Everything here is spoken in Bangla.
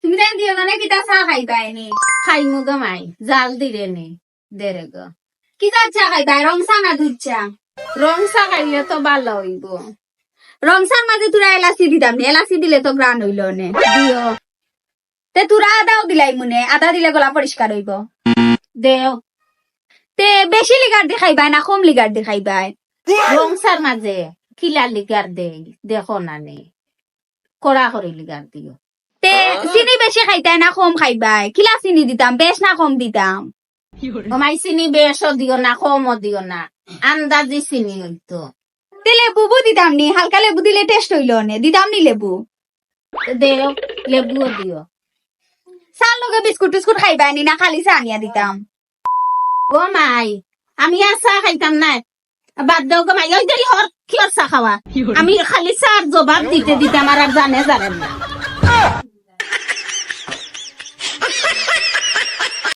তুমি তাই দিও না কিতা চা খাইবাই নি? খাইমু গো মাই জাল দিলে নে দেরে গো। কি চা খাইবাই? রং চা না দুধ চা? রং চা খাইলে তো ভালো হইব। রং চার মাঝে তোরা এলাচি দিতাম নি, এলাচি দিলে তো গ্রান হইল নে। দিও তে তোরা আদাও দিলাই মনে, আদা দিলে গলা পরিষ্কার হইব। দেও। তে বেশি লিগার দি খাইবাই না কম লিগার দি খাইবাই? রং চার মাঝে খিলা লিগার দে দেখো না নে কড়া করে লিগার দিও। তে চিনি বেশি খাইতাই না কম খাইবাই? কিলা চিনি দিতাম, বেশ না কম দিতাম? মাই চিনি বেশও দিও না কমও দিও না, আন্দাজি চিনি হইতো। তে লেবু দিতাম নি, হালকা লেবু দিলে টেস্ট হইল নে, দিতাম নি লেবু? দেও লেবুও দিও। চার লগে বিস্কুট টিস্কুট খাইবাই নি না খালি চা আনিয়া দিতাম? ও মাই আমি আর চা খাইতাম না, বাদ দাও গো মাই। ওই দেরি হর কি চা খাওয়া, আমি খালি চার জবাব দিতে দিতে আমার আর জানে জানেন না।